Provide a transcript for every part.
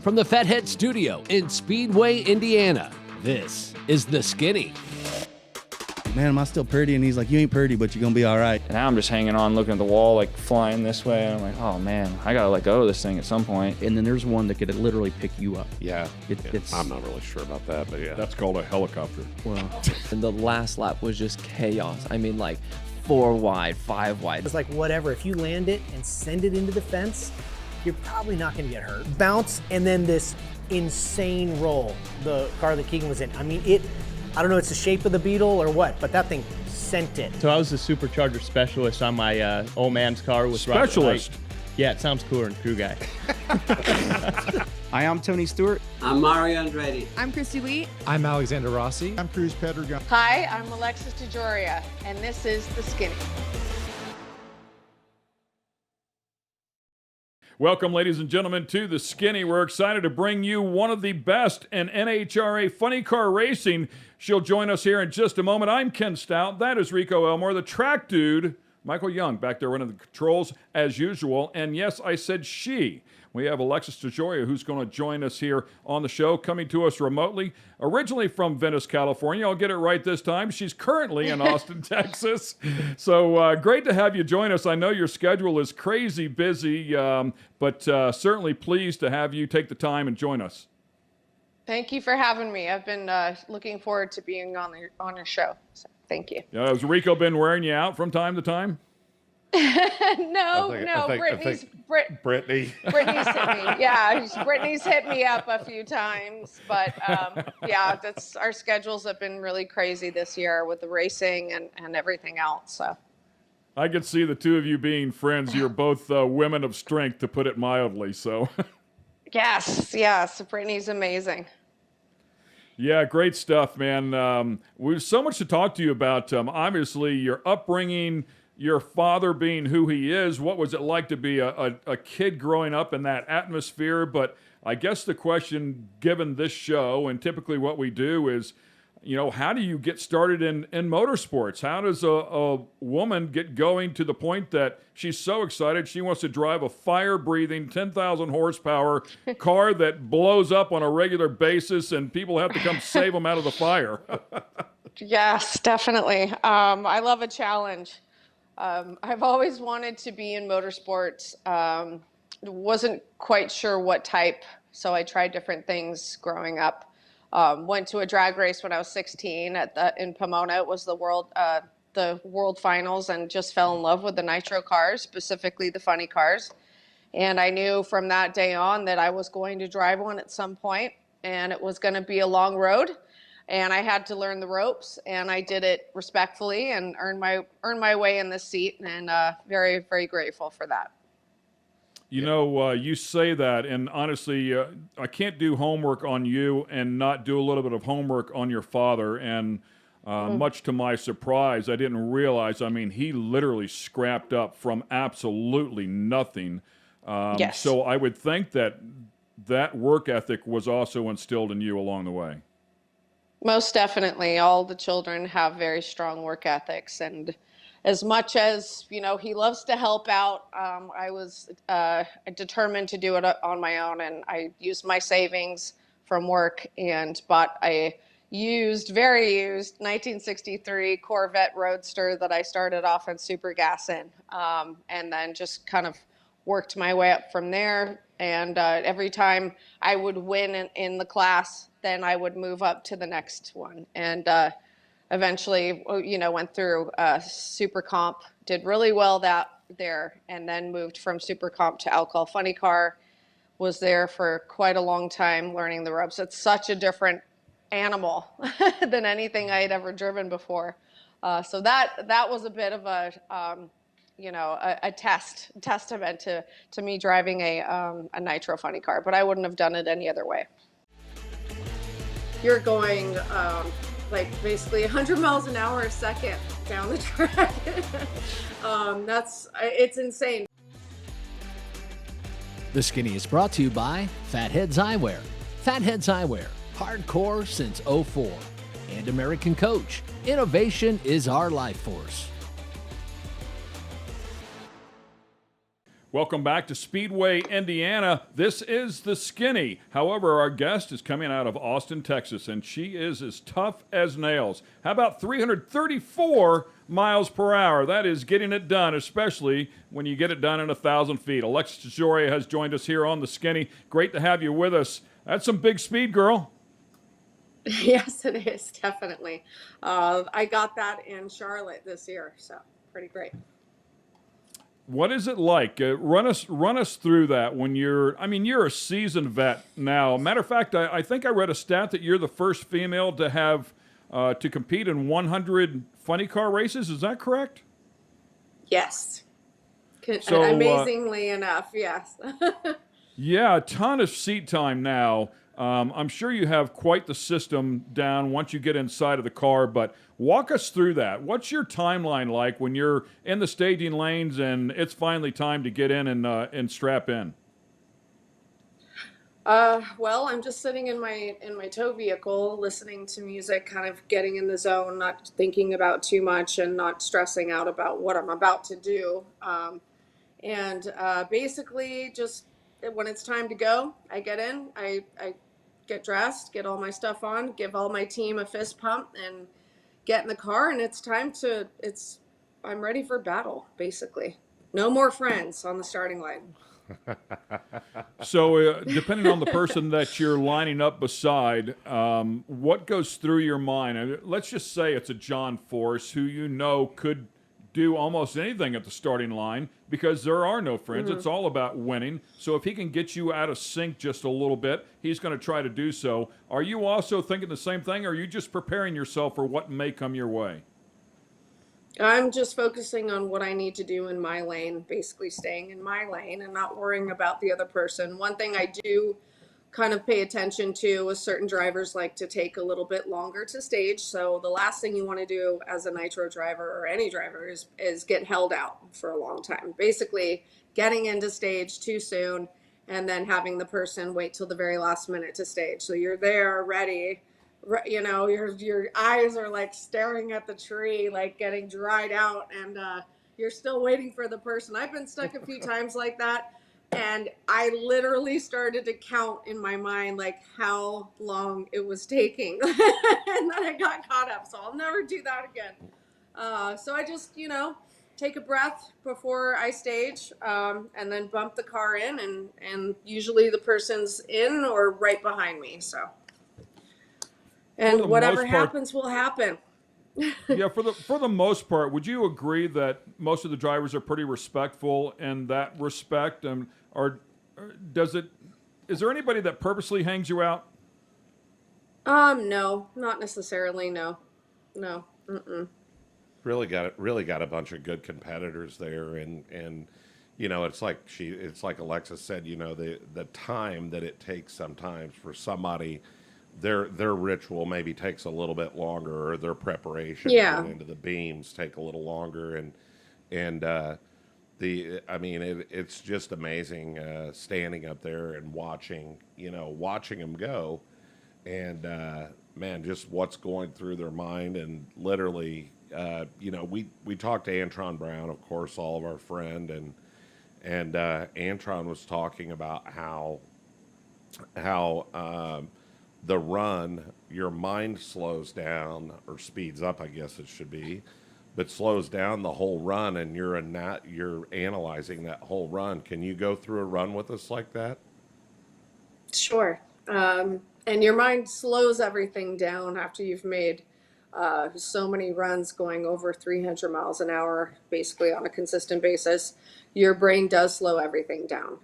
From the Fathead Studio in Speedway, Indiana, this is The Skinny. Man, am I still pretty? And he's like, you ain't pretty, but you're going to be all right. And now I'm just hanging on, looking at the wall, like flying this way. And I'm like, oh man, I got to let go of this thing at some point. And then there's one that could literally pick you up. Yeah. It's I'm not really sure about that, but yeah. That's called a helicopter. Well, And the last lap was just chaos. I mean, like 4 wide, 5 wide. It's like whatever, if you land it and send it into the fence, you're probably not gonna get hurt. Bounce, and then this insane roll, the car that Keegan was in. I mean, I don't know if it's the shape of the Beetle or what, but that thing sent it. So I was the supercharger specialist on my old man's car with Specialist? Yeah, it sounds cooler than crew guy. Hi, I'm Tony Stewart. I'm Mario Andretti. I'm Christy Lee. I'm Alexander Rossi. I'm Cruz Pedregon. Hi, I'm Alexis DeJoria, and this is The Skinny. Welcome, ladies and gentlemen, to The Skinny. We're excited to bring you one of the best in NHRA funny car racing. She'll join us here in just a moment. I'm Ken Stout. That is Rico Elmore, the track dude. Michael Young back there running the controls as usual. And yes, I said she. We have Alexis DeJoria, who's going to join us here on the show, coming to us remotely, originally from Venice, California. I'll get it right this time. She's currently in Austin, Texas. So great to have you join us. I know your schedule is crazy busy, but certainly pleased to have you take the time and join us. Thank you for having me. I've been looking forward to being on your show. So thank you. Has Rico been wearing you out from time to time? Brittany's hit me. Yeah, Brittany's hit me up a few times, but yeah, our schedules have been really crazy this year with the racing and everything else. So I could see the two of you being friends. You're both women of strength, to put it mildly. So yes, Brittany's amazing. Yeah, great stuff, man. We've so much to talk to you about. Obviously, your upbringing. Your father being who he is, what was it like to be a kid growing up in that atmosphere? But I guess the question, given this show, and typically what we do is, how do you get started in motorsports? How does a woman get going to the point that she's so excited she wants to drive a fire-breathing 10,000 horsepower car that blows up on a regular basis and people have to come save them out of the fire? Yes, definitely. I love a challenge. I've always wanted to be in motorsports. Wasn't quite sure what type, so I tried different things growing up. Went to a drag race when I was 16 in Pomona. It was the world finals, and just fell in love with the nitro cars, specifically the funny cars. And I knew from that day on that I was going to drive one at some point, and it was going to be a long road. And I had to learn the ropes, and I did it respectfully and earned my way in this seat, and very, very grateful for that. You say that, and honestly, I can't do homework on you and not do a little bit of homework on your father. And much to my surprise, I didn't realize, he literally scrapped up from absolutely nothing. Yes. So I would think that work ethic was also instilled in you along the way. Most definitely. All the children have very strong work ethics, and as much as, he loves to help out, I was determined to do it on my own, and I used my savings from work and bought a very used 1963 Corvette Roadster that I started off in super gas in, and then just kind of worked my way up from there. And every time I would win in the class, then I would move up to the next one. And eventually, went through Super Comp, did really well there, and then moved from Super Comp to Alcohol Funny Car. Was there for quite a long time learning the ropes. It's such a different animal than anything I had ever driven before. So that was a bit of a testament to me driving a nitro funny car, but I wouldn't have done it any other way. You're going basically 100 miles an hour a second down the track. It's insane. The Skinny is brought to you by Fatheads Eyewear. Fatheads Eyewear, hardcore since '04. And American Coach, innovation is our life force. Welcome back to Speedway, Indiana. This is the Skinny. However, our guest is coming out of Austin, Texas, and she is as tough as nails. How about 334 miles per hour? That is getting it done, especially when you get it done in 1,000 feet. Alexis DeJoria has joined us here on the Skinny. Great to have you with us. That's some big speed, girl. Yes, it is, definitely. I got that in Charlotte this year, so pretty great. What is it like? Run us through that when you're a seasoned vet now. Matter of fact, I think I read a stat that you're the first female to have to compete in 100 funny car races. Is that correct? Yes. So, amazingly enough, yes. Yeah, a ton of seat time now. I'm sure you have quite the system down once you get inside of the car, but walk us through that. What's your timeline like when you're in the staging lanes and it's finally time to get in and strap in? Well, I'm just sitting in my tow vehicle, listening to music, kind of getting in the zone, not thinking about too much and not stressing out about what I'm about to do. Basically just when it's time to go, I get in, I get dressed, get all my stuff on, give all my team a fist pump and get in the car, and I'm ready for battle, basically. No more friends on the starting line. So depending on the person that you're lining up beside, what goes through your mind? Let's just say it's a John Force who you know could do almost anything at the starting line because there are no friends. Mm-hmm. It's all about winning. So if he can get you out of sync just a little bit, he's going to try to do so. Are you also thinking the same thing, or are you just preparing yourself for what may come your way? I'm just focusing on what I need to do in my lane, basically staying in my lane and not worrying about the other person. One thing I do kind of pay attention to is certain drivers like to take a little bit longer to stage. So the last thing you want to do as a nitro driver or any driver is get held out for a long time. Basically getting into stage too soon and then having the person wait till the very last minute to stage. So you're there ready, you know, your eyes are like staring at the tree, like getting dried out, and you're still waiting for the person. I've been stuck a few times like that. And I literally started to count in my mind, like how long it was taking. And then I got caught up. So I'll never do that again. So I just, take a breath before I stage, and then bump the car in. And usually the person's in or right behind me. So, and whatever happens will happen. Yeah, for the most part, would you agree that most of the drivers are pretty respectful in that respect? Or is there anybody that purposely hangs you out? No, not necessarily. No. Mm-mm. Really got a bunch of good competitors there, and it's like Alexis said, the time that it takes sometimes for somebody. Their ritual maybe takes a little bit longer, or their preparation into the beams take a little longer, it's just amazing standing up there and watching them go, and man, just what's going through their mind, and literally, we talked to Antron Brown, of course, all of our friend, and Antron was talking about how the run, your mind slows down, or speeds up, I guess it should be, but slows down the whole run, and you're analyzing that whole run. Can you go through a run with us like that? Sure. And your mind slows everything down after you've made so many runs going over 300 miles an hour, basically on a consistent basis. Your brain does slow everything down.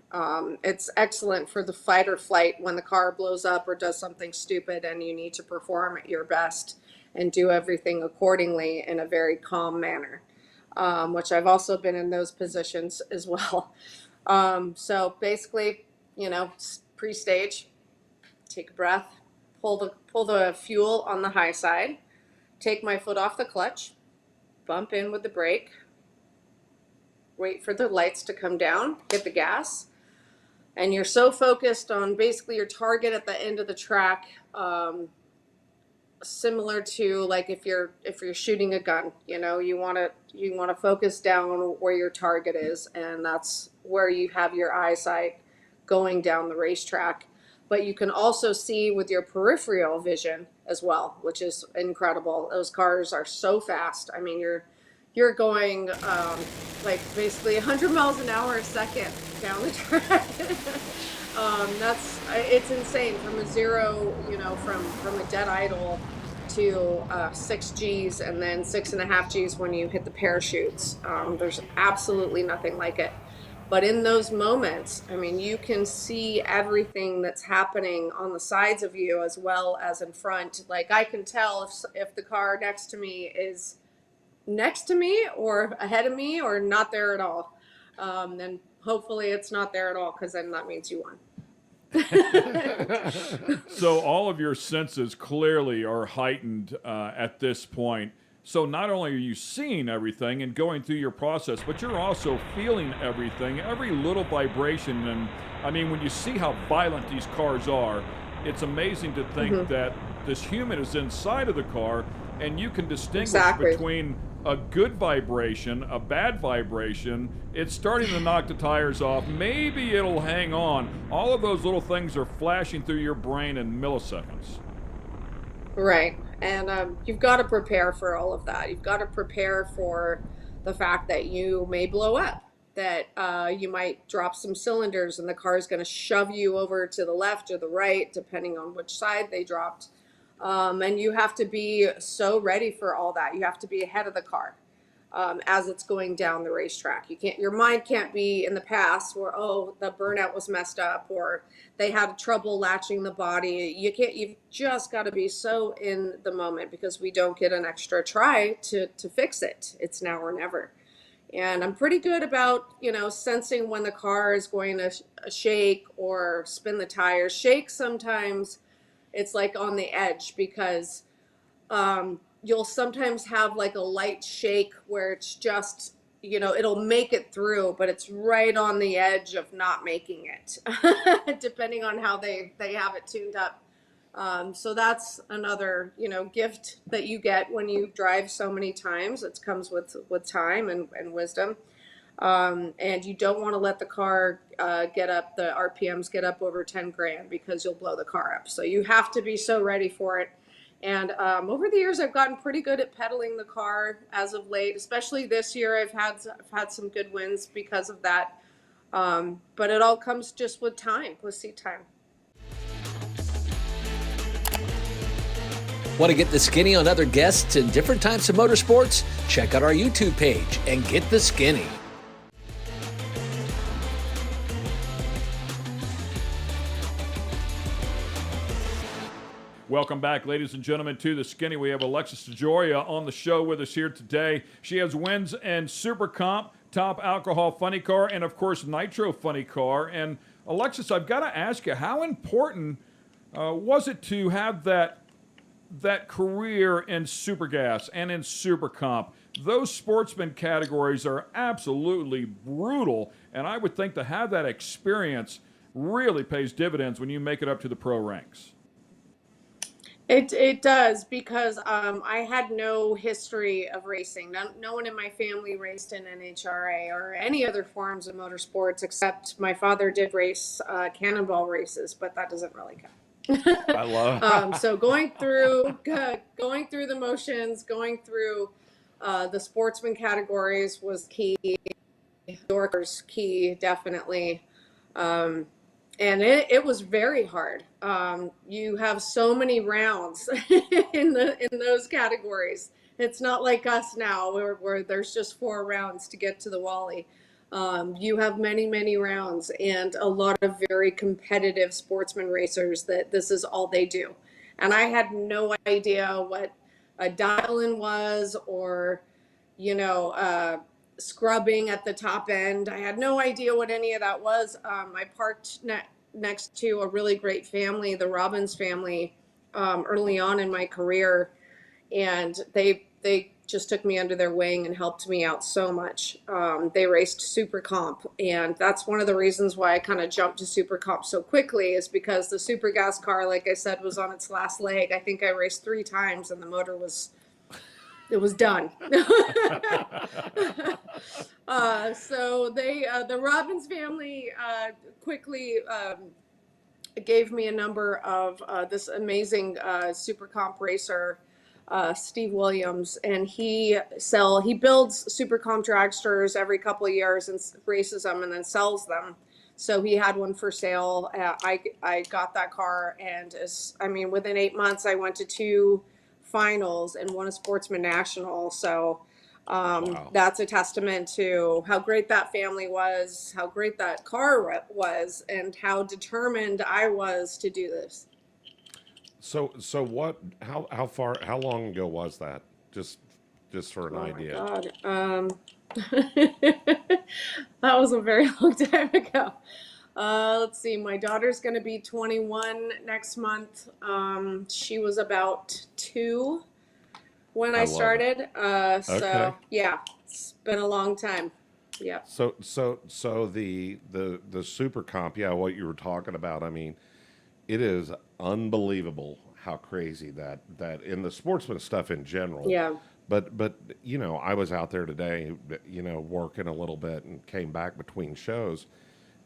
It's excellent for the fight or flight when the car blows up or does something stupid and you need to perform at your best and do everything accordingly in a very calm manner, which I've also been in those positions as well. So basically, pre-stage, take a breath, pull the fuel on the high side, take my foot off the clutch, bump in with the brake, wait for the lights to come down, hit the gas, and you're so focused on basically your target at the end of the track, similar to like if you're shooting a gun, you know, you want to focus down where your target is, and that's where you have your eyesight going down the racetrack. But you can also see with your peripheral vision as well, which is incredible. Those cars are so fast. I mean, you're going like basically 100 miles an hour a second down the track. It's insane from a zero, you know, from a dead idle to 6 Gs and then 6.5 Gs when you hit the parachutes. There's absolutely nothing like it. But in those moments, I mean, you can see everything that's happening on the sides of you as well as in front. Like I can tell if the car next to me is next to me or ahead of me or not there at all. And hopefully it's not there at all, because then that means you won. So all of your senses clearly are heightened at this point. So not only are you seeing everything and going through your process, but you're also feeling everything, every little vibration. And I mean, when you see how violent these cars are, it's amazing to think that this human is inside of the car, and you can distinguish between a good vibration, a bad vibration. It's starting to knock the tires off. Maybe it'll hang on. All of those little things are flashing through your brain in milliseconds. Right. And you've got to prepare for all of that. You've got to prepare for the fact that you may blow up, that you might drop some cylinders and the car is going to shove you over to the left or the right, depending on which side they dropped. And you have to be so ready for all that. You have to be ahead of the car as it's going down the racetrack. Your mind can't be in the past where, oh, the burnout was messed up or they had trouble latching the body. You've just got to be so in the moment, because we don't get an extra try to fix it. It's now or never. And I'm pretty good about, you know, sensing when the car is going to shake or spin the tires. Shake sometimes, it's like on the edge, because you'll sometimes have like a light shake where it's just, you know, it'll make it through, but it's right on the edge of not making it, depending on how they have it tuned up. So that's another, you know, gift that you get when you drive so many times. It comes with time and wisdom. And you don't want to let the car the RPMs get up over 10 grand, because you'll blow the car up. So you have to be so ready for it. And over the years, I've gotten pretty good at pedaling the car as of late, especially this year. I've had some good wins because of that. But it all comes just with time, with seat time. Want to get the skinny on other guests and different types of motorsports? Check out our YouTube page and get the skinny. Welcome back, ladies and gentlemen, to The Skinny. We have Alexis DeJoria on the show with us here today. She has wins in Super Comp, Top Alcohol Funny Car, and, of course, Nitro Funny Car. And, Alexis, I've got to ask you, how important was it to have that career in Super Gas and in Super Comp? Those sportsman categories are absolutely brutal, and I would think to have that experience really pays dividends when you make it up to the pro ranks. It does, because I had no history of racing. No one in my family raced in NHRA or any other forms of motorsports, except my father did race cannonball races, but that doesn't really count. I love so going through the motions, going through the sportsman categories was key. Yorkers key, definitely. And it was very hard. You have so many rounds in those categories. It's not like us now where there's just 4 rounds to get to the Wally. You have many rounds, and a lot of very competitive sportsman racers that this is all they do. And I had no idea what a dial-in was, or, you know, scrubbing at the top end. I had no idea what any of that was. I parked next to a really great family, the Robbins family, early on in my career, and they they just took me under their wing and helped me out so much. They raced Super Comp, and that's one of the reasons why I kind of jumped to Super Comp so quickly, is because the Super Gas car, like I said, was on its last leg. I think I raced 3 times and the motor was done. So the Robbins family quickly gave me a number of this amazing Super Comp racer, Steve Williams, and he builds Super Comp dragsters every couple of years and races them and then sells them. So he had one for sale. I got that car, and within 8 months I went to 2 finals and won a Sportsman National. So wow. That's a testament to how great that family was, how great that car was, and how determined I was to do this. So how long ago was that? Just for an idea. God. That was a very long time ago. Let's see, my daughter's going to be 21 next month. She was about 2 when I started. So yeah, it's been a long time. Yeah. So the Super Comp, yeah, what you were talking about, I mean, it is unbelievable how crazy that in the sportsman stuff in general. Yeah. But I was out there today, working a little bit and came back between shows,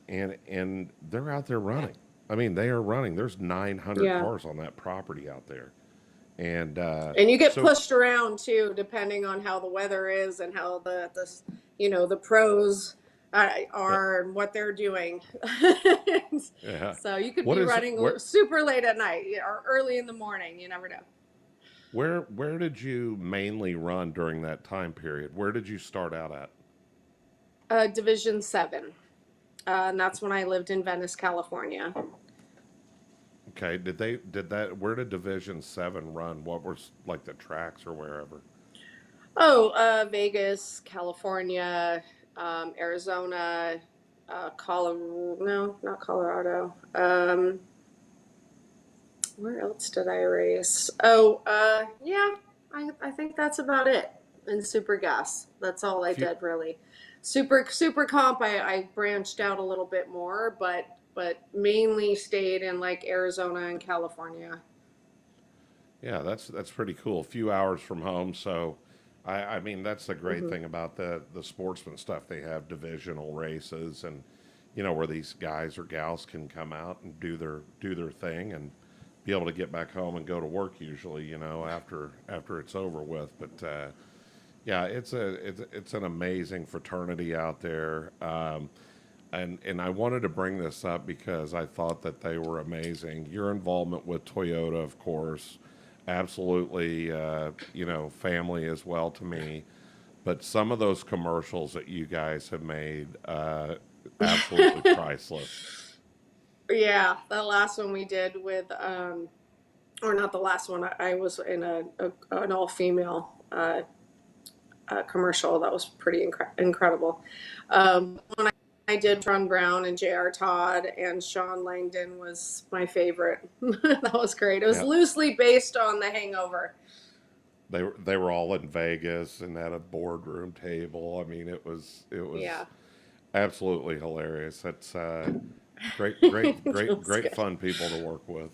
and they're out there running. I mean, they are running. There's 900 cars on that property out there. And you get pushed around too, depending on how the weather is and how the pros are and what they're doing. Yeah. So you could be running super late at night or early in the morning. You never know. Where did you mainly run during that time period? Where did you start out at? Division 7. And that's when I lived in Venice, California. Okay. Where did Division 7 run? What was like the tracks or wherever? Oh, Vegas, California, Arizona, not Colorado. Where else did I race? I think that's about it. And Super Gas. That's all I did, really. Super Comp, I branched out a little bit more, but mainly stayed in like Arizona and California. Yeah, that's pretty cool. A few hours from home, so I mean that's the great thing about the sportsman stuff. They have divisional races, and where these guys or gals can come out and do their thing and be able to get back home and go to work usually, after it's over with. But yeah, it's an amazing fraternity out there. And I wanted to bring this up because I thought that they were amazing. Your involvement with Toyota, of course, absolutely, family as well to me. But some of those commercials that you guys have made, absolutely priceless. Yeah, the last one we did with, or not the last one. I was in an all-female commercial that was pretty incredible. When I did Ron Brown and J.R. Todd and Sean Langdon was my favorite. That was great. It was loosely based on The Hangover. They were all in Vegas and at a boardroom table. I mean, it was absolutely hilarious. That's great fun people to work with.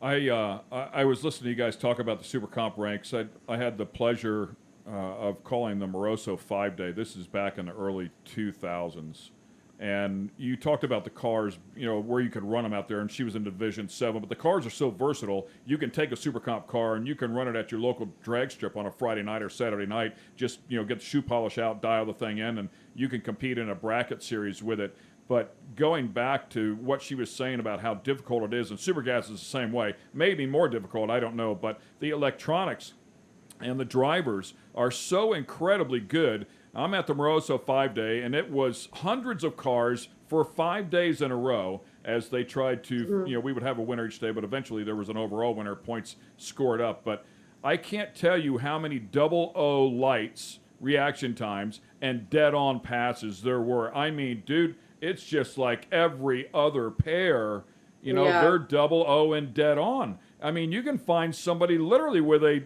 I was listening to you guys talk about the Super Comp ranks. I had the pleasure of calling the Moroso 5-Day. This is back in the early 2000s. And you talked about the cars, where you could run them out there, and she was in Division 7. But the cars are so versatile, you can take a Super Comp car and you can run it at your local drag strip on a Friday night or Saturday night. Just, get the shoe polish out, dial the thing in, and you can compete in a bracket series with it. But going back to what she was saying about how difficult it is, and Super Gas is the same way, maybe more difficult, I don't know, but the electronics and the drivers are so incredibly good. I'm at the Moroso 5-Day, and it was hundreds of cars for 5 days in a row as they tried to, we would have a winner each day, but eventually there was an overall winner, points scored up. But I can't tell you how many 00 lights, reaction times, and dead-on passes there were. I mean, dude, it's just like every other pair, they're 00 and dead on. I mean, you can find somebody literally with a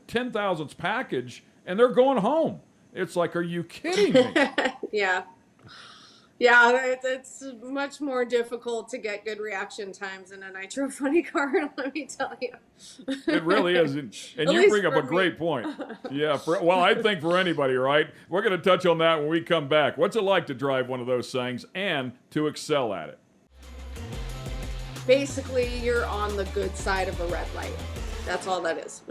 10,000th package, and they're going home. It's like, are you kidding me? Yeah. It's much more difficult to get good reaction times in a nitro funny car, let me tell you. It really is. And you bring up a great point. Yeah, well, I think for anybody, right? We're going to touch on that when we come back. What's it like to drive one of those things and to excel at it? Basically, you're on the good side of a red light. That's all that is.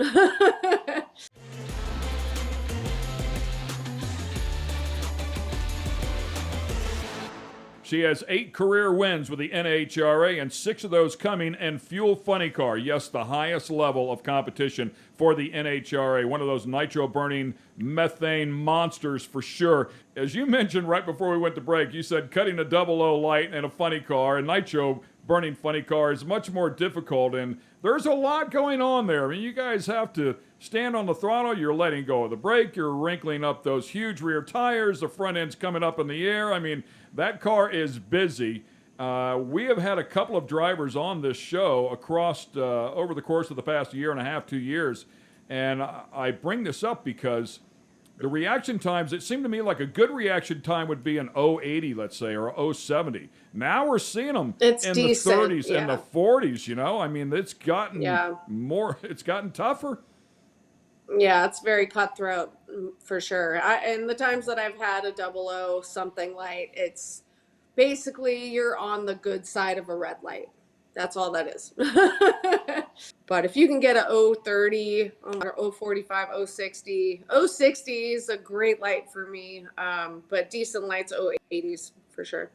She has 8 career wins with the NHRA, and 6 of those coming in Fuel Funny Car. Yes, the highest level of competition for the NHRA. One of those nitro-burning methane monsters for sure. As you mentioned right before we went to break, you said cutting a 00 light in a funny car, a nitro-burning funny car, is much more difficult, and there's a lot going on there. I mean, you guys have to stand on the throttle, you're letting go of the brake, you're wrinkling up those huge rear tires, the front end's coming up in the air. I mean, that car is busy. We have had a couple of drivers on this show across over the course of the past year and a half, 2 years, and I bring this up because the reaction times, it seemed to me like a good reaction time would be an 080, let's say, or 070. Now we're seeing them in decent, the 30s yeah. and the 40s, you know? I mean, it's gotten it's gotten tougher. Yeah, it's very cutthroat for sure. And the times that I've had a 00 something light, it's basically you're on the good side of a red light. That's all that is. But if you can get a 030 or 045, 060, 060 is a great light for me. But decent lights, 080s for sure.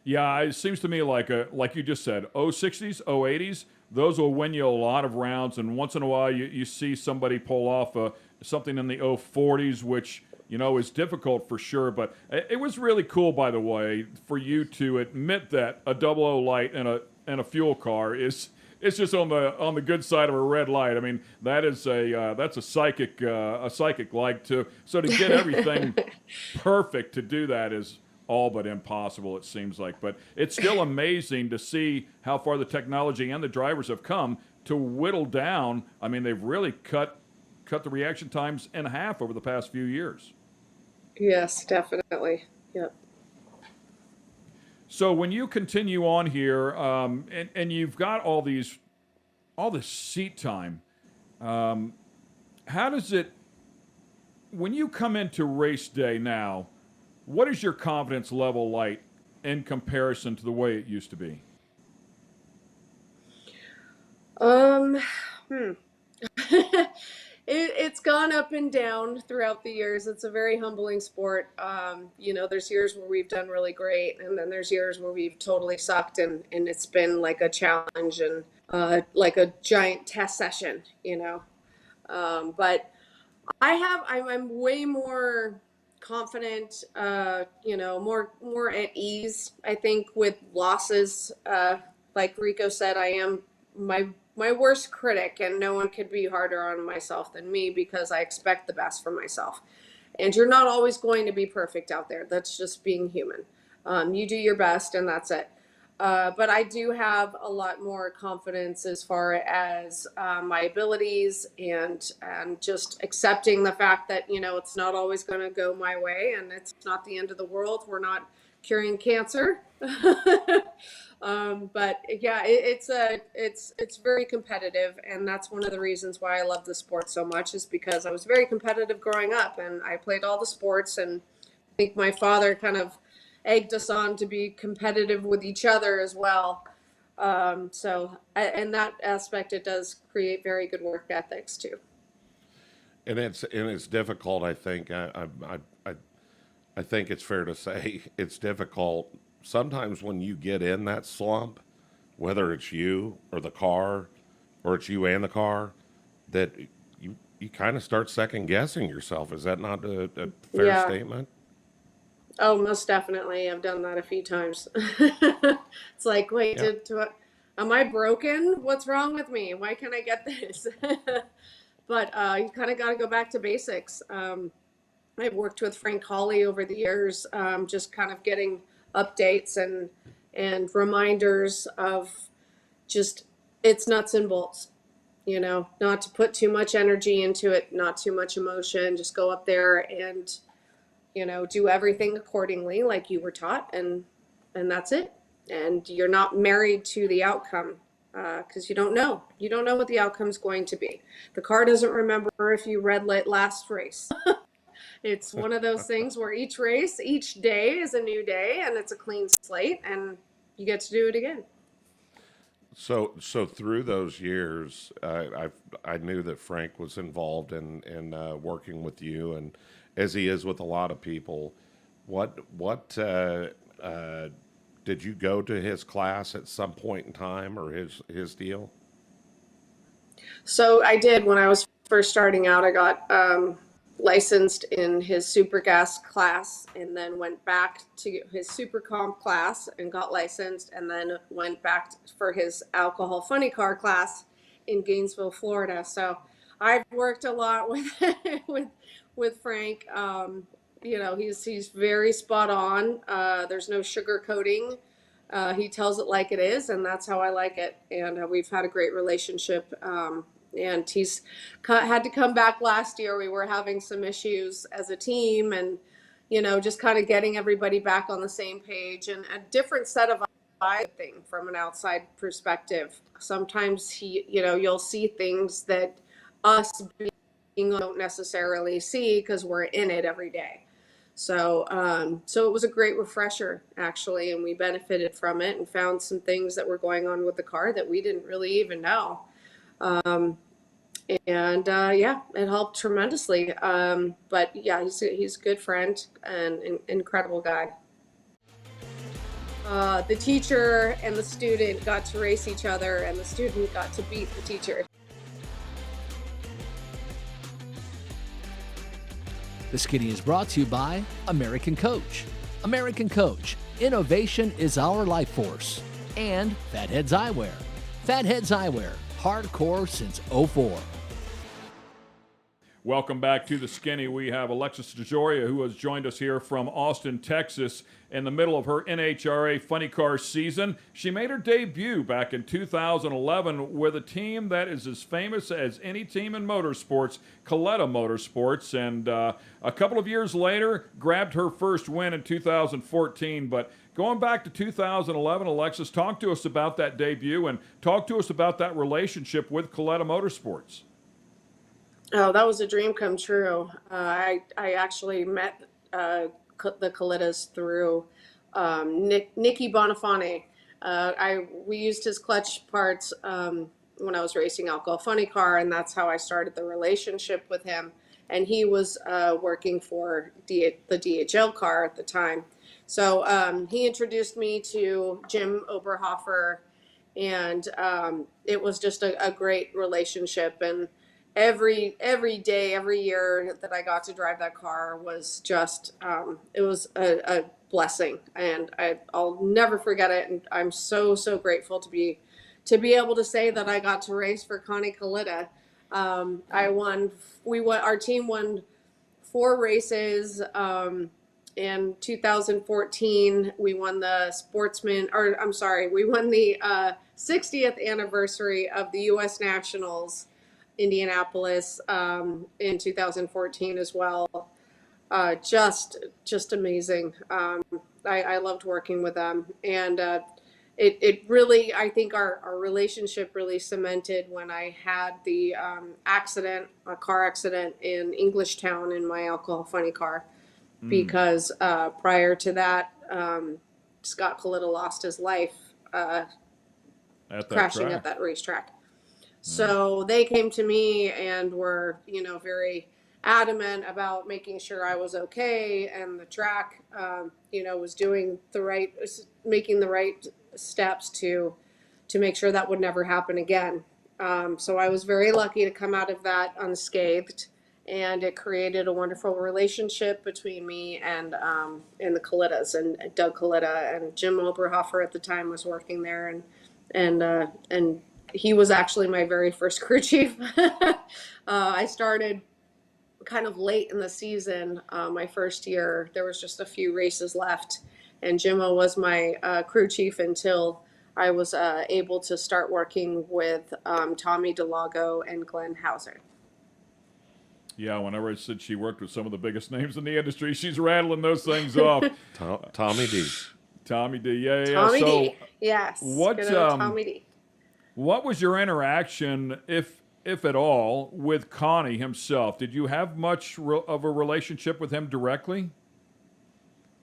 Yeah, it seems to me like you just said, 060s, 080s, those will win you a lot of rounds, and once in a while you see somebody pull off something in the 040s, which, you know, is difficult for sure. But it was really cool, by the way, for you to admit that a 00 light in a fuel car is just on the good side of a red light. I mean, that is that's a psychic light too. So to get everything perfect, to do that is all but impossible, it seems like. But it's still amazing to see how far the technology and the drivers have come to whittle down. I mean, they've really cut the reaction times in half over the past few years. Yes, definitely. Yep. So when you continue on here, and you've got all this seat time, how does it, when you come into race day now, what is your confidence level like in comparison to the way it used to be? It's gone up and down throughout the years. It's a very humbling sport. You know, there's years where we've done really great, and then there's years where we've totally sucked, and it's been like a challenge and like a giant test session, you know. But I'm way more confident, you know, more at ease, I think, with losses. Like Rico said, I am my worst critic, and no one could be harder on myself than me, because I expect the best from myself. And you're not always going to be perfect out there. That's just being human. You do your best, and that's it. But I do have a lot more confidence as far as my abilities, and just accepting the fact that, you know, it's not always going to go my way, and it's not the end of the world. We're not curing cancer. But yeah, it's very competitive, and that's one of the reasons why I love the sport so much, is because I was very competitive growing up, and I played all the sports, and I think my father kind of egged us on to be competitive with each other as well. So in that aspect, it does create very good work ethics too. And it's difficult. I think I think it's fair to say it's difficult sometimes when you get in that slump, whether it's you or the car, or it's you and the car, that you kind of start second guessing yourself. Is that not a fair statement? Oh, most definitely. I've done that a few times. It's like, wait, am I broken? What's wrong with me? Why can't I get this? But you kind of got to go back to basics. I've worked with Frank Hawley over the years, just kind of getting updates and reminders of just it's nuts and bolts, not to put too much energy into it, not too much emotion, just go up there and, do everything accordingly like you were taught, and that's it. And you're not married to the outcome, because you don't know. You don't know what the outcome's going to be. The car doesn't remember if you red light last race. It's one of those things where each race, each day is a new day, and it's a clean slate, and you get to do it again. So through those years, I knew that Frank was involved in working with you, and as he is with a lot of people. What did you go to his class at some point in time, or his deal? So I did. When I was first starting out, I got licensed in his super gas class, and then went back to his super comp class and got licensed, and then went back for his alcohol funny car class in Gainesville, Florida. So I've worked a lot with Frank. He's very spot on. There's no sugarcoating. He tells it like it is, and that's how I like it. And we've had a great relationship. And he's had to come back last year. We were having some issues as a team, and just kind of getting everybody back on the same page, and a different set of eyes thing from an outside perspective. Sometimes you'll see things that us don't necessarily see because we're in it every day. So it was a great refresher, actually, and we benefited from it and found some things that were going on with the car that we didn't really even know. It helped tremendously. But yeah, he's a good friend and an incredible guy. The teacher and the student got to race each other, and the student got to beat the teacher. The Skinny is brought to you by American Coach. American Coach, innovation is our life force. And Fatheads Eyewear. Fatheads Eyewear, hardcore since '04. Welcome back to the Skinny. We have Alexis DeJoria, who has joined us here from Austin, Texas, in the middle of her NHRA funny car season. She made her debut back in 2011 with a team that is as famous as any team in motorsports, Coletta Motorsports, and a couple of years later, grabbed her first win in 2014. But going back to 2011, Alexis, talk to us about that debut and talk to us about that relationship with Coletta Motorsports. Oh, that was a dream come true. I actually met the Colettas through Nicky Bonifane. We used his clutch parts when I was racing Alcohol Funny Car, and that's how I started the relationship with him. And he was working for the DHL car at the time. So he introduced me to Jim Oberhofer, and it was just a great relationship. And every day, every year that I got to drive that car was just, it was a blessing, and I'll never forget it. And I'm so grateful to be able to say that I got to race for Connie Coletta. Our team won 4 races. In 2014, we won the we won the 60th anniversary of the U.S. Nationals, Indianapolis, in 2014 as well. Just amazing. I loved working with them, and it really, I think our relationship really cemented when I had the a car accident in Englishtown in my Alcohol Funny Car, because prior to that, Scott Coletta lost his life crashing at that racetrack. So they came to me and were, very adamant about making sure I was okay, and the track, was making the right steps to make sure that would never happen again. So I was very lucky to come out of that unscathed, and it created a wonderful relationship between me and the Colettas, and Doug Coletta, and Jim Oberhofer at the time was working there, and he was actually my very first crew chief. I started kind of late in the season. My first year, there was just a few races left, and Jimmo was my crew chief until I was able to start working with Tommy DeLago and Glenn Hauser. Yeah, whenever I said she worked with some of the biggest names in the industry, she's rattling those things off. Tommy D. Tommy D. Yeah. Tommy So D. Yes. What Good old Tommy D. What was your interaction, if at all, with Connie himself? Did you have much of a relationship with him directly?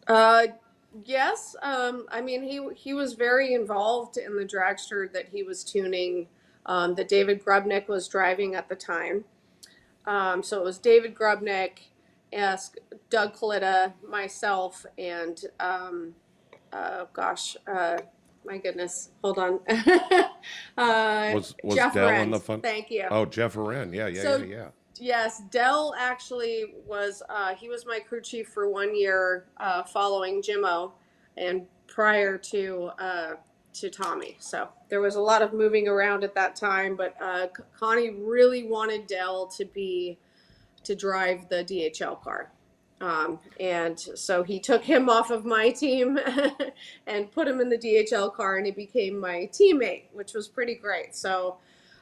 Yes. I mean, he was very involved in the dragster that he was tuning, that David Grubnick was driving at the time. So it was David Grubnick, Doug Kalita, myself, and my goodness, hold on. Was Jeff Dell Renz. in the fun? Thank you. Oh, Jeff Wren. Yeah. Yes, Dell actually was, he was my crew chief for 1 year following Jimmo and prior to Tommy. So there was a lot of moving around at that time, but Connie really wanted Dell to drive the DHL car. And so he took him off of my team and put him in the DHL car, and he became my teammate, which was pretty great. So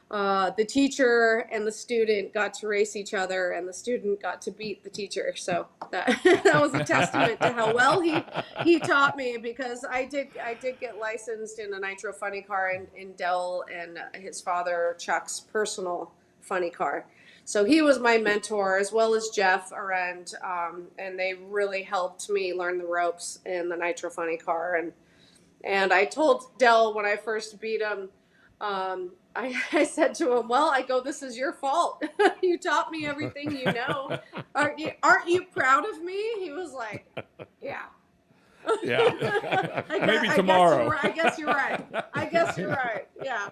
the teacher and the student got to race each other, and the student got to beat the teacher. So that that was a testament to how well he taught me, because I did get licensed in a nitro funny car in Dell and his father Chuck's personal funny car. So he was my mentor, as well as Jeff Arend, and they really helped me learn the ropes in the nitro funny car. And I told Dell when I first beat him, I said to him, well, I go, this is your fault. You taught me everything you know. Aren't you proud of me? He was like, yeah. Yeah. Maybe tomorrow. I guess you're right. Yeah.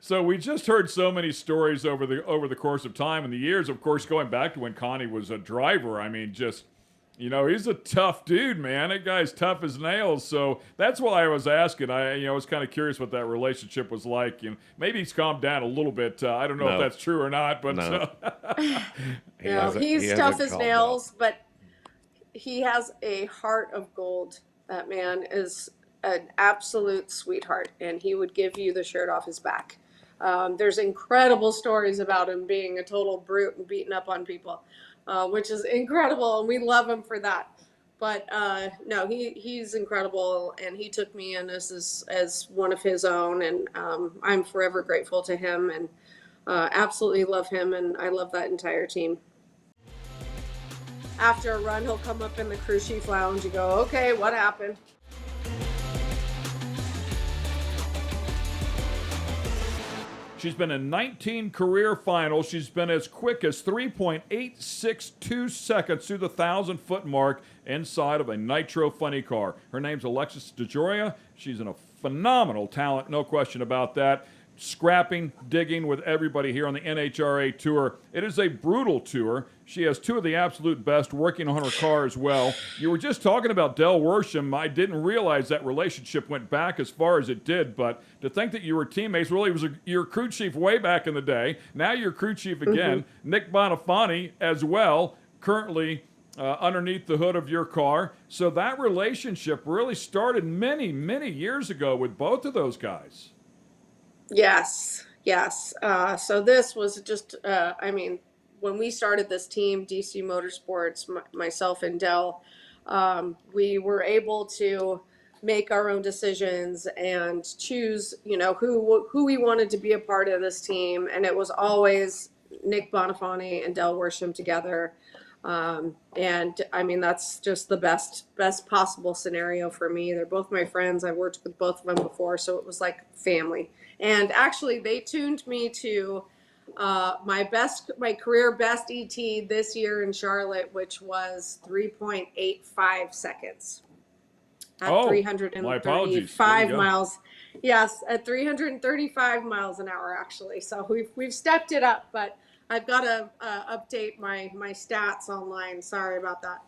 So we just heard so many stories over the course of time and the years, of course, going back to when Connie was a driver. I mean, just, he's a tough dude, man. That guy's tough as nails. So that's why I was asking. I was kind of curious what that relationship was like. Maybe he's calmed down a little bit. I don't know if that's true or not, but he's tough as nails, but he has a heart of gold. That man is an absolute sweetheart, and he would give you the shirt off his back. There's incredible stories about him being a total brute and beating up on people, which is incredible, and we love him for that. But no, he's incredible, and he took me in as one of his own, and I'm forever grateful to him, and absolutely love him, and I love that entire team. After a run, he'll come up in the crew chief lounge and go, okay, what happened? She's been in 19 career finals. She's been as quick as 3.862 seconds through the 1,000-foot mark inside of a nitro funny car. Her name's Alexis DeJoria. She's a phenomenal talent, no question about that. Scrapping, digging with everybody here on the NHRA tour. It is a brutal tour. She has two of the absolute best working on her car as well. You were just talking about Del Worsham. I didn't realize that relationship went back as far as it did, but to think that you were teammates, really was your crew chief way back in the day. Now you're crew chief again. Mm-hmm. Nick Bonifani as well, currently underneath the hood of your car. So that relationship really started many, many years ago with both of those guys. Yes. So this was just, when we started this team, DC Motorsports, myself and Dell, we were able to make our own decisions and choose, who we wanted to be a part of this team. And it was always Nick Bonifani and Del Worsham together. That's just the best possible scenario for me. They're both my friends. I've worked with both of them before, so it was like family. And actually, they tuned me to my career best ET this year in Charlotte, which was 3.85 seconds at 335 miles. Yes, at 335 miles an hour, actually. So we've stepped it up, but I've got to update my stats online. Sorry about that.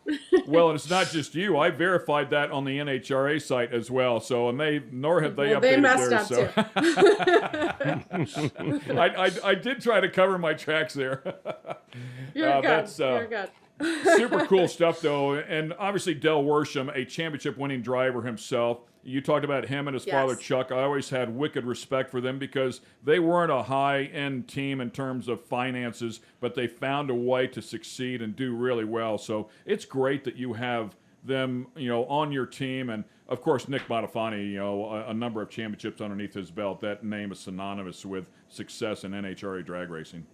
Well, and it's not just you. I verified that on the NHRA site as well. So, nor have they updated they messed theirs. Up too. I did try to cover my tracks there. You're good. You're good. Super cool stuff, though. And obviously, Del Worsham, a championship-winning driver himself. You talked about him and his Yes. father, Chuck. I always had wicked respect for them because they weren't a high-end team in terms of finances, but they found a way to succeed and do really well. So it's great that you have them, on your team. And, of course, Nick Bottafani, a number of championships underneath his belt. That name is synonymous with success in NHRA drag racing.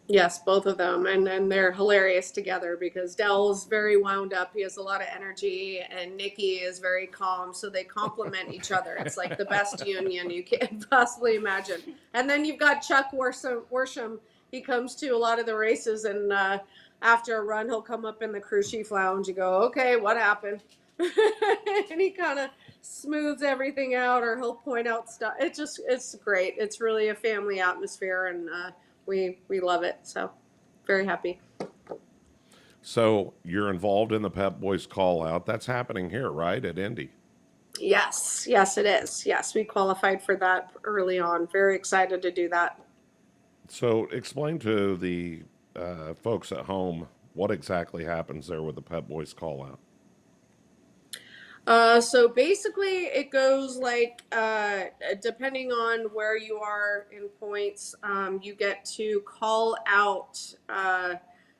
Yes, both of them, and they're hilarious together because Dell's very wound up. He has a lot of energy, and Nikki is very calm. So they complement each other. It's like the best union you can possibly imagine. And then you've got Chuck Worsham. He comes to a lot of the races, and after a run, he'll come up in the crew chief lounge. You go, okay, what happened? And he kind of smooths everything out, or he'll point out stuff. It's great. It's really a family atmosphere, and we love it. So very happy. So you're involved in the Pep Boys call out. That's happening here, right, at Indy? Yes, it is. Yes, we qualified for that early on. Very excited to do that. So explain to the folks at home what exactly happens there with the Pep Boys call out. So basically it goes like, depending on where you are in points, you get to call out,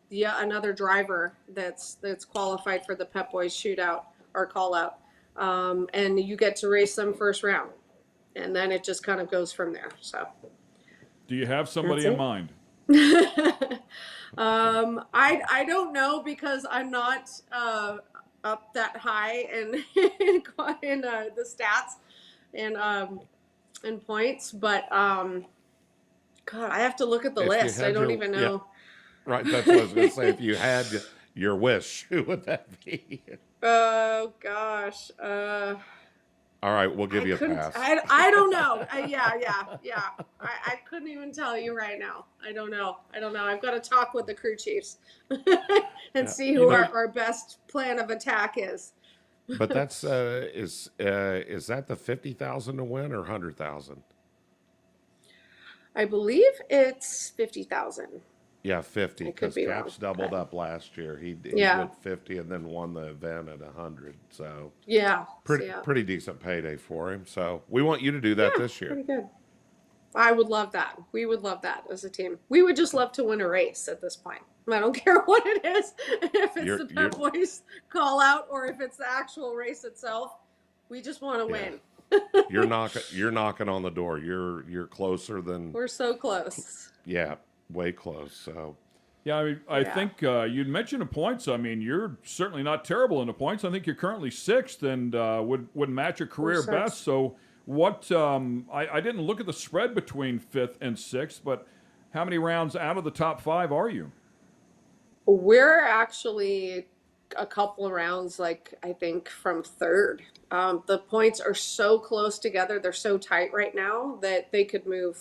another driver that's qualified for the Pep Boys shootout or call out. And you get to race them first round, and then it just kind of goes from there. So. Do you have somebody in mind? I don't know because I'm not, up that high in the stats and points, but God, I have to look at the list. I don't even know. Yeah. Right, that's what I was going to say. If you had your wish, who would that be? Oh gosh. All right, we'll give you a pass. I don't know. Yeah. I couldn't even tell you right now. I don't know. I've got to talk with the crew chiefs and see who our best plan of attack is. But that's is that the 50,000 to win or 100,000? I believe it's 50,000. Yeah, 50 because Caps doubled up last year. He went 50 and then won the event at 100. So pretty decent payday for him. So we want you to do that this year. Pretty good. I would love that. We would love that as a team. We would just love to win a race at this point. I don't care what it is, if it's the Pep Boys call out or if it's the actual race itself. We just want to win. You're knocking on the door. You're closer than. We're so close. Yeah. Way close. So, yeah, I think you'd mentioned the points. I mean, you're certainly not terrible in the points. I think you're currently 6th and would match your career best. So, what? I didn't look at the spread between 5th and 6th, but how many rounds out of the top 5 are you? We're actually a couple of rounds, like I think from 3rd. The points are so close together; they're so tight right now that they could move,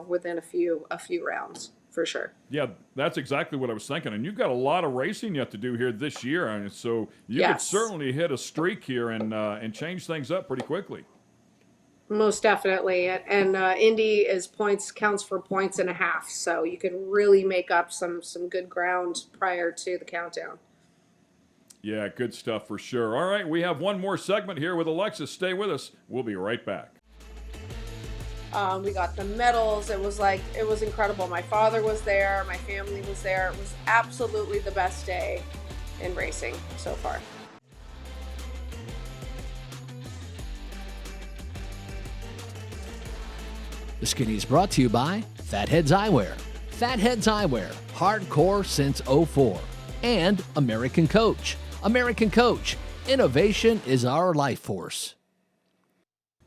within a few rounds. For sure. Yeah, that's exactly what I was thinking. And you've got a lot of racing yet to do here this year. And so you could certainly hit a streak here and change things up pretty quickly. Most definitely. And Indy counts for points and a half. So you could really make up some good ground prior to the countdown. Yeah, good stuff for sure. All right, we have one more segment here with Alexis. Stay with us. We'll be right back. We got the medals. It was incredible. My father was there. My family was there. It was absolutely the best day in racing so far. The Skinny is brought to you by Fatheads Eyewear. Fatheads Eyewear, hardcore since '04. And American Coach. American Coach, innovation is our life force.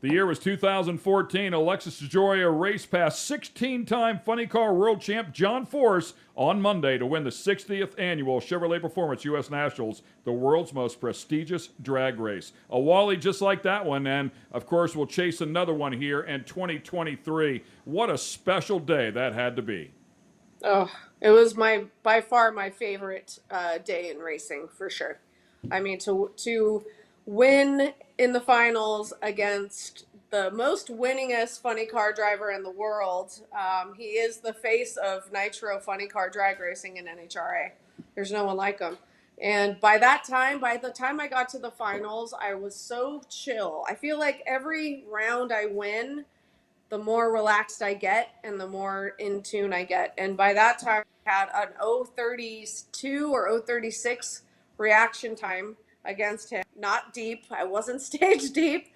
The year was 2014. Alexis DeJoria raced past 16-time Funny Car World Champ John Force on Monday to win the 60th annual Chevrolet Performance U.S. Nationals, the world's most prestigious drag race. A Wally just like that one, and of course we'll chase another one here in 2023. What a special day that had to be. Oh, it was by far my favorite day in racing, for sure. I mean, to win in the finals against the most winningest funny car driver in the world. He is the face of Nitro funny car drag racing in NHRA. There's no one like him. And by the time I got to the finals, I was so chill. I feel like every round I win, the more relaxed I get and the more in tune I get. And by that time, I had an 0:32 or 0:36 reaction time against him. Not deep. I wasn't stage deep.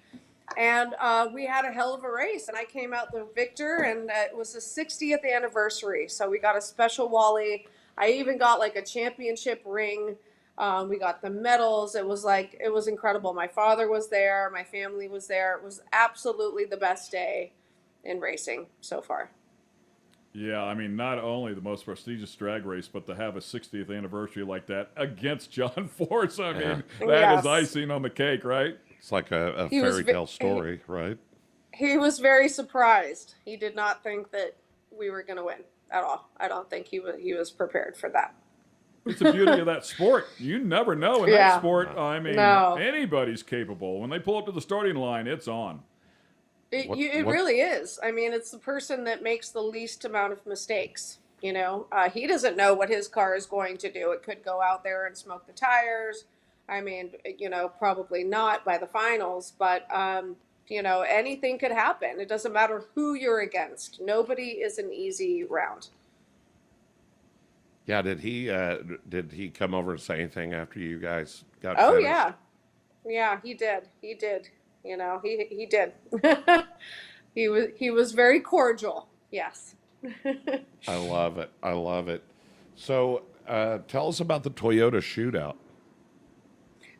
And we had a hell of a race. And I came out the victor, and it was the 60th anniversary. So we got a special Wally. I even got like a championship ring. We got the medals. It was incredible. My father was there. My family was there. It was absolutely the best day in racing so far. Yeah, I mean, not only the most prestigious drag race, but to have a 60th anniversary like that against John Force, I mean, that is icing on the cake, right? It's like a fairy tale story, right? He was very surprised. He did not think that we were going to win at all. I don't think he was prepared for that. It's the beauty of that sport. You never know in that sport. I mean, anybody's capable. When they pull up to the starting line, it's on. It really is. I mean, it's the person that makes the least amount of mistakes. You know, he doesn't know what his car is going to do. It could go out there and smoke the tires. I mean, you know, probably not by the finals, but, you know, anything could happen. It doesn't matter who you're against. Nobody is an easy round. Yeah, did he come over and say anything after you guys got finished? Yeah, he did. You know, he did. he was very cordial. Yes. I love it. So, tell us about the Toyota shootout.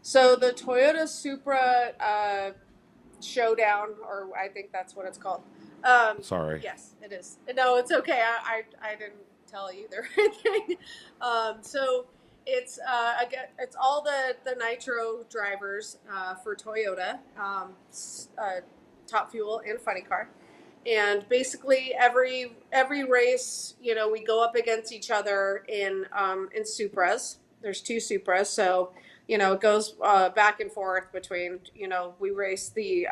So the Toyota Supra showdown, or I think that's what it's called. Sorry. Yes, it is. No, it's okay. I didn't tell you anything. So it's all the nitro drivers for Toyota, Top Fuel and Funny Car, and basically every race, you know, we go up against each other in Supras. There's 2 Supras, so you know it goes back and forth between, you know, we race the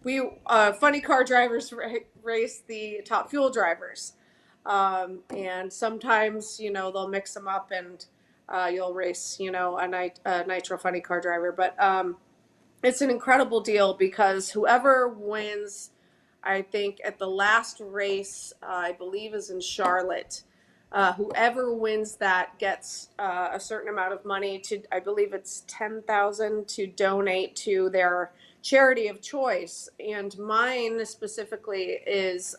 Funny Car drivers race the Top Fuel drivers. And sometimes, you know, they'll mix them up and you'll race, you know, a nitro Funny Car driver. But it's an incredible deal because whoever wins, I think at the last race, I believe is in Charlotte, whoever wins that gets a certain amount of money to, I believe it's $10,000 to donate to their charity of choice. And mine specifically is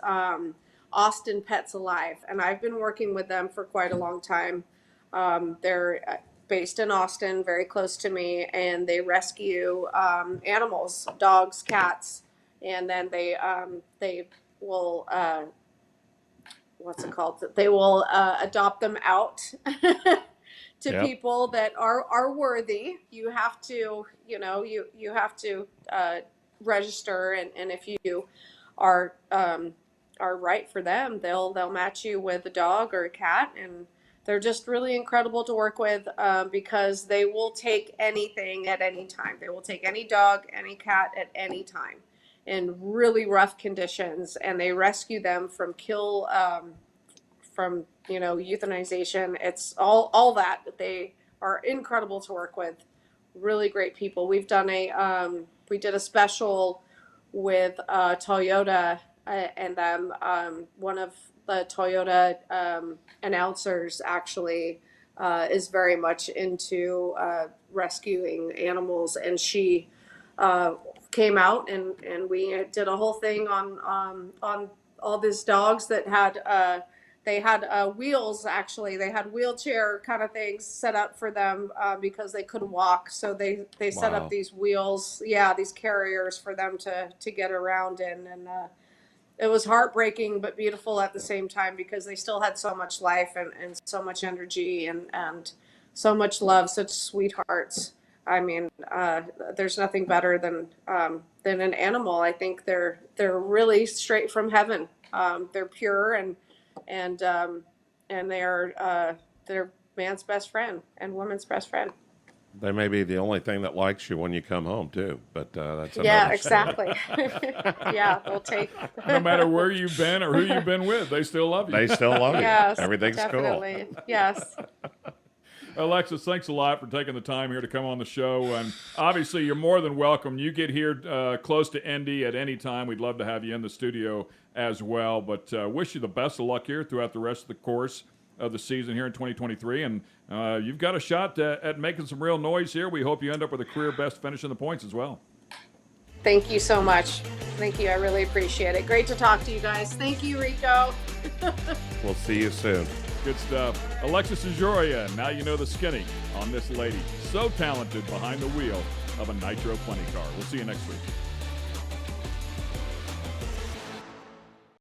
Austin Pets Alive, and I've been working with them for quite a long time. They're based in Austin, very close to me, and they rescue animals, dogs, cats, and then they will what's it called? They will adopt them out to people that are worthy. You have to, you know, you have to register, and if you are right for them, they'll match you with a dog or a cat, and they're just really incredible to work with because they will take anything at any time. They will take any dog, any cat at any time in really rough conditions, and they rescue them from from, you know, euthanization. It's all that. They are incredible to work with. Really great people. We've done we did a special with Toyota and them. One of the Toyota announcers actually is very much into rescuing animals, and she came out and we did a whole thing on all these dogs that had they had wheels. Actually, they had wheelchair kind of things set up for them because they couldn't walk, so they set up these wheels, these carriers for them to get around in. And it was heartbreaking but beautiful at the same time because they still had so much life and so much energy and so much love, such sweethearts. I mean, there's nothing better than an animal. I think they're really straight from heaven. They're pure and they're man's best friend and woman's best friend. They may be the only thing that likes you when you come home too, but that's exactly. They'll take. No matter where you've been or who you've been with, they still love you. They still love you. Yes, everything's definitely. Cool. Yes. Alexis, thanks a lot for taking the time here to come on the show. And obviously, you're more than welcome. You get here close to Indy at any time. We'd love to have you in the studio as well. But wish you the best of luck here throughout the rest of the course of the season here in 2023. And you've got a shot at making some real noise here. We hope you end up with a career best finish in the points as well. Thank you so much. Thank you. I really appreciate it. Great to talk to you guys. Thank you, Rico. We'll see you soon. Good stuff. Alexis DeJoria, now you know the skinny on this lady. So talented behind the wheel of a Nitro Plenty car. We'll see you next week.